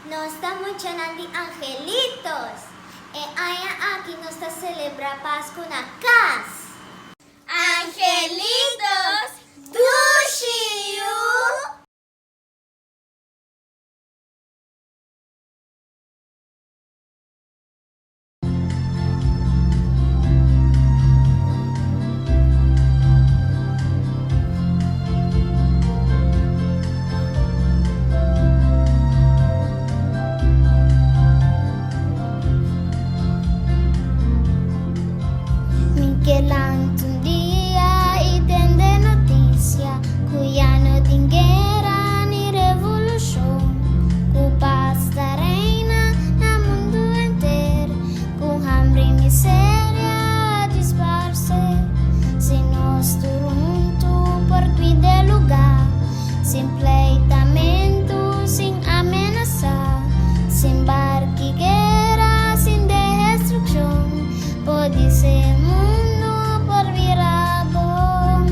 Nós estamos chamando de angelitos. E aí aqui nós estamos celebrando Páscoa na casa. Angelitos do Chiu. Michelangelo un dia intende noticia Cuyano dinguera ni revolution Cu pasta reina na mundo inteiro Cu hambre e miséria disparse Se nós turunto por qui de lugar Sem pleitamento, sem ameaçar Sem barque guerra, sem destruição Pode ser mundo por virar bom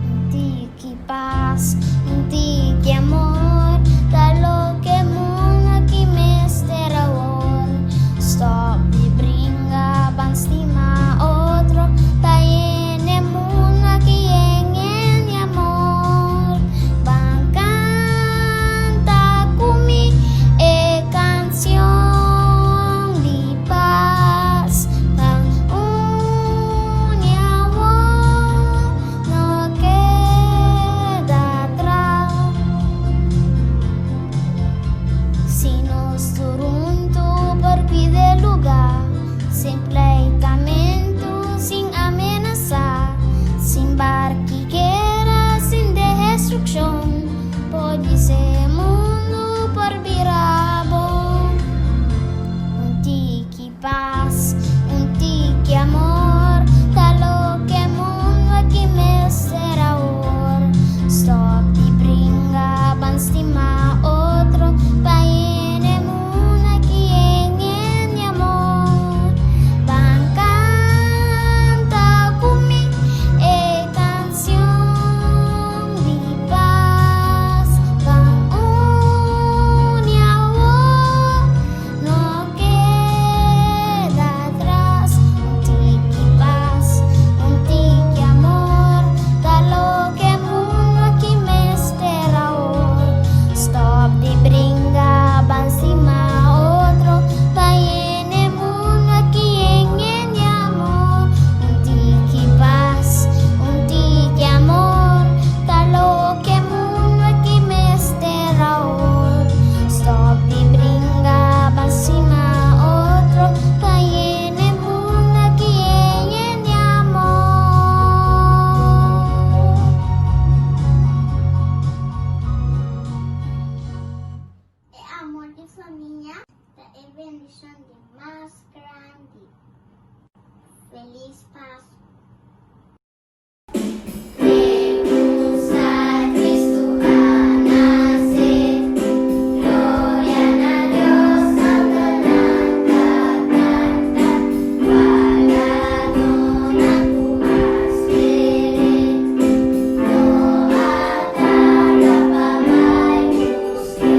Um tique paz, um tique amor Da lo que mundo aqui me estera war Stop de bringa, bang stima outro Ta ene mundo aqui en amor Bang canta kumi e canción de paz Bang uniawo no queda atrás Si nos turunto por cuide lugar Sem pleitamento, sem ameaçar Sem barquigueira, sem destruição Pode ser mundo por virar bom Um tique paz, um tique amor Da lo que mundo aqui me será or Stop de brinca, ban stima outro Paine mundo aqui en amor Ban canta kumi e canción de paz Ban uniawo no queda atrás Un tique paz, un tique amor Da lo que mundo aqui me espera or Stop de brinca, ban cima outro Paine mundo aqui en amor Un tique paz, un tique amor Da lo que mundo aqui me espera or Stop de brinca, ban cima outro Paine mundo aqui en amor É amor de família, é bendição de mais grande. Feliz Páscoa. Vemos a Cristo a nacer, gloria a Dios, canta, canta, guardado na tua espere, no atalha papai você.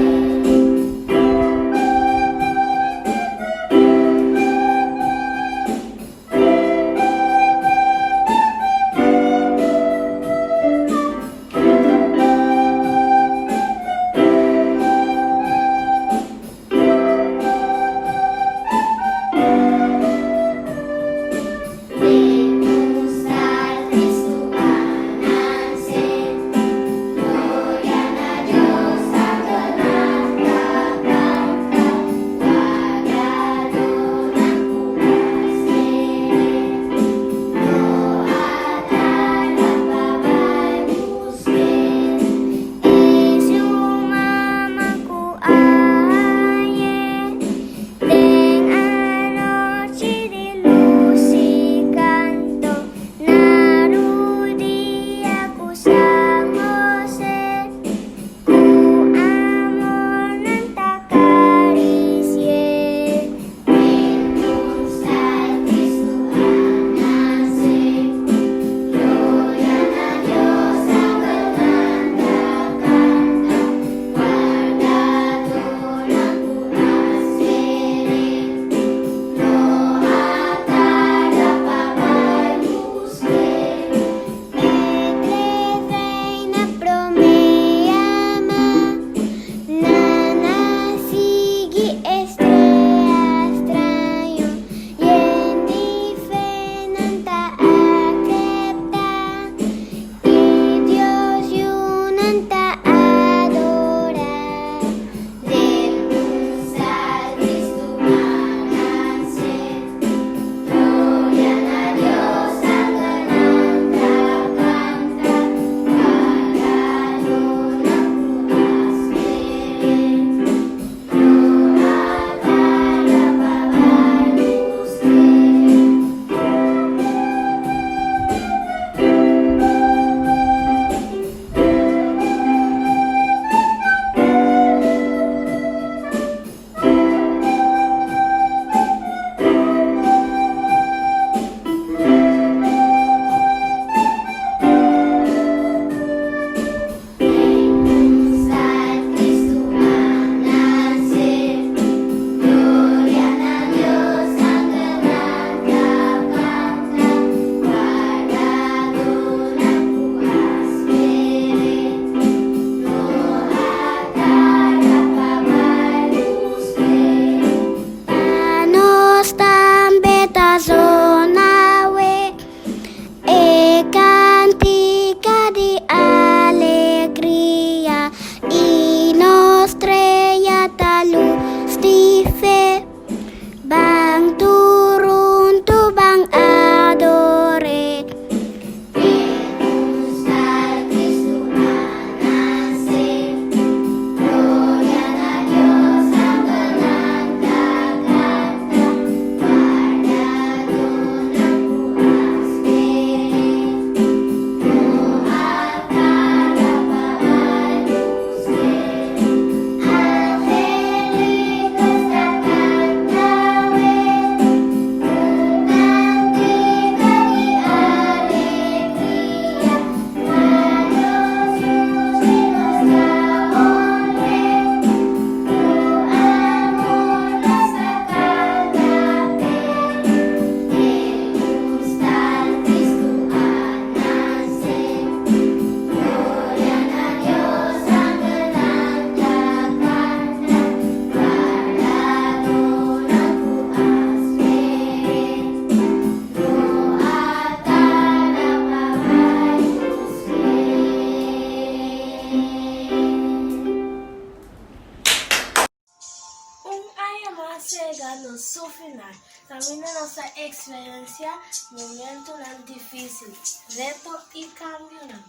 chegando ao final. Também nossa experiência, momento não difícil, reto e caminho.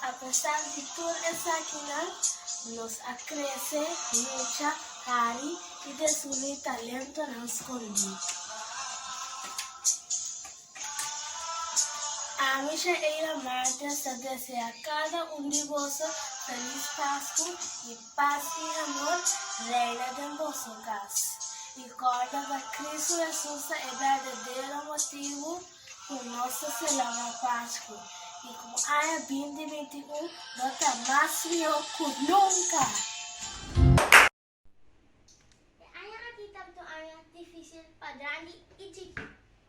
Apesar de tudo isso aqui, nos acresce muita carinho e descobrir talento não escondido. A Michaela Martins deseja a cada de vocês feliz Páscoa e paz e amor reina de vossa casa. E recorda que Cristo Jesus é o verdadeiro motivo por nós celebrar Páscoa. E como ano 2021 não está mais melhor que nunca. Ayah kita betul ayah difícil padrani e chiqui.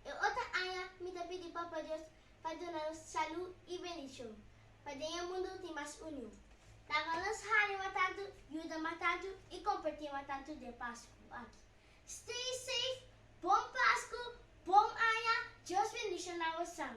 E outra ayah me tá pedindo para Deus para dar saúde e bendição. Para o mundo ter mais união. Tagalas hari matado, yuda matado e compartilhar matado de Páscoa aqui. Stay safe, bom Páscoa, bom ayah, Deus bendiga na vossa